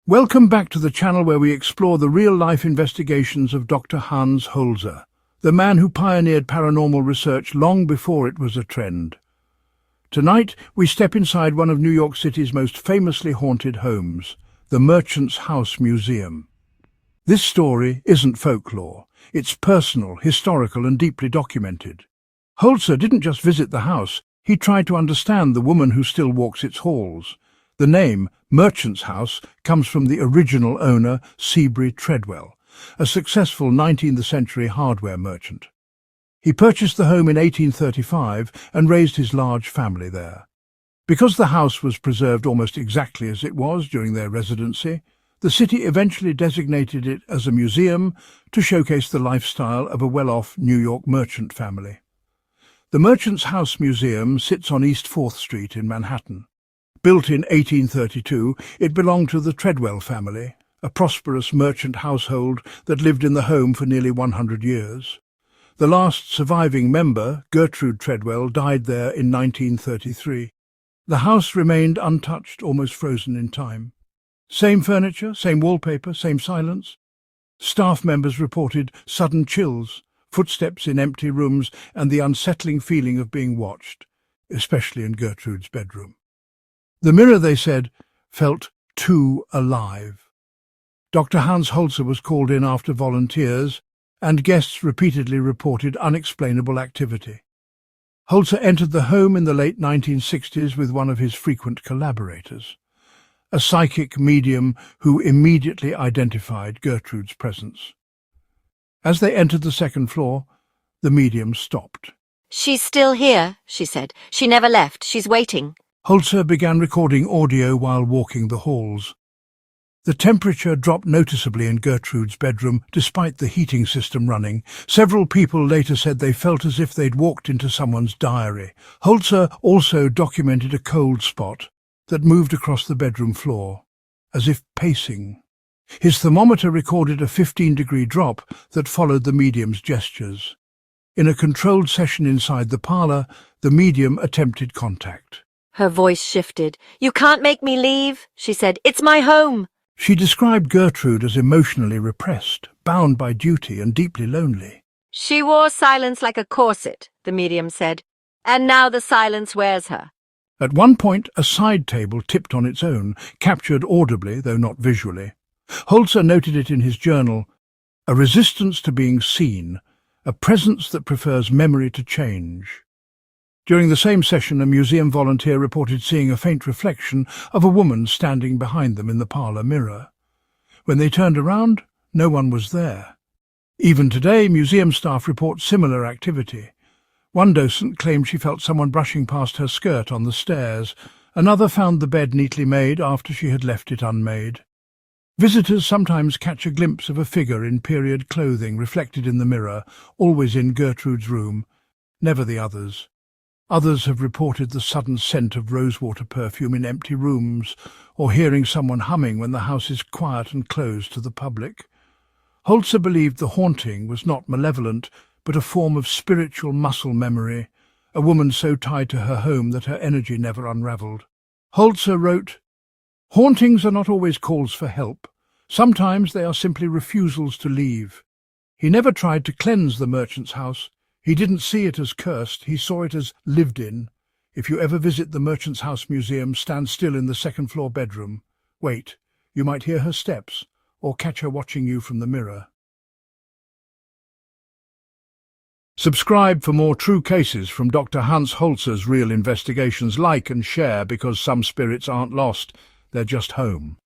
Welcome back to the channel where we explore the real-life investigations of Dr. Hans Holzer, the man who pioneered paranormal research long before it was a trend. Tonight, we step inside one of New York City's most famously haunted homes, the Merchant's House Museum. This story isn't folklore. It's personal, historical, and deeply documented. Holzer didn't just visit the house, he tried to understand the woman who still walks its halls. The name, Merchant's House, comes from the original owner, Seabury Treadwell, a successful 19th-century hardware merchant. He purchased the home in 1835 and raised his large family there. Because the house was preserved almost exactly as it was during their residency, the city eventually designated it as a museum to showcase the lifestyle of a well-off New York merchant family. The Merchant's House Museum sits on East 4th Street in Manhattan. Built in 1832, it belonged to the Treadwell family, a prosperous merchant household that lived in the home for nearly 100 years. The last surviving member, Gertrude Treadwell, died there in 1933. The house remained untouched, almost frozen in time. Same furniture, same wallpaper, same silence. Staff members reported sudden chills, footsteps in empty rooms, and the unsettling feeling of being watched, especially in Gertrude's bedroom. The mirror, they said, felt too alive. Dr. Hans Holzer was called in after volunteers, and guests repeatedly reported unexplainable activity. Holzer entered the home in the late 1960s with one of his frequent collaborators, a psychic medium who immediately identified Gertrude's presence. As they entered the second floor, the medium stopped. "She's still here," she said. "She never left. She's waiting." Holzer began recording audio while walking the halls. The temperature dropped noticeably in Gertrude's bedroom, despite the heating system running. Several people later said they felt as if they'd walked into someone's diary. Holzer also documented a cold spot that moved across the bedroom floor, as if pacing. His thermometer recorded a 15-degree drop that followed the medium's gestures. In a controlled session inside the parlor, the medium attempted contact. Her voice shifted. "You can't make me leave," she said. "It's my home." She described Gertrude as emotionally repressed, bound by duty and deeply lonely. "She wore silence like a corset," the medium said, "and now the silence wears her." At one point, a side table tipped on its own, captured audibly, though not visually. Holzer noted it in his journal, "A resistance to being seen, a presence that prefers memory to change." During the same session, a museum volunteer reported seeing a faint reflection of a woman standing behind them in the parlor mirror. When they turned around, no one was there. Even today, museum staff report similar activity. One docent claimed she felt someone brushing past her skirt on the stairs. Another found the bed neatly made after she had left it unmade. Visitors sometimes catch a glimpse of a figure in period clothing reflected in the mirror, always in Gertrude's room, never the others. Others have reported the sudden scent of rosewater perfume in empty rooms, or hearing someone humming when the house is quiet and closed to the public. Holzer believed the haunting was not malevolent, but a form of spiritual muscle memory, a woman so tied to her home that her energy never unraveled. Holzer wrote, "Hauntings are not always calls for help. Sometimes they are simply refusals to leave." He never tried to cleanse the merchant's house. He didn't see it as cursed, he saw it as lived in. If you ever visit the Merchant's House Museum, stand still in the second-floor bedroom. Wait, you might hear her steps, or catch her watching you from the mirror. Subscribe for more true cases from Dr. Hans Holzer's real investigations. Like and share, because some spirits aren't lost, they're just home.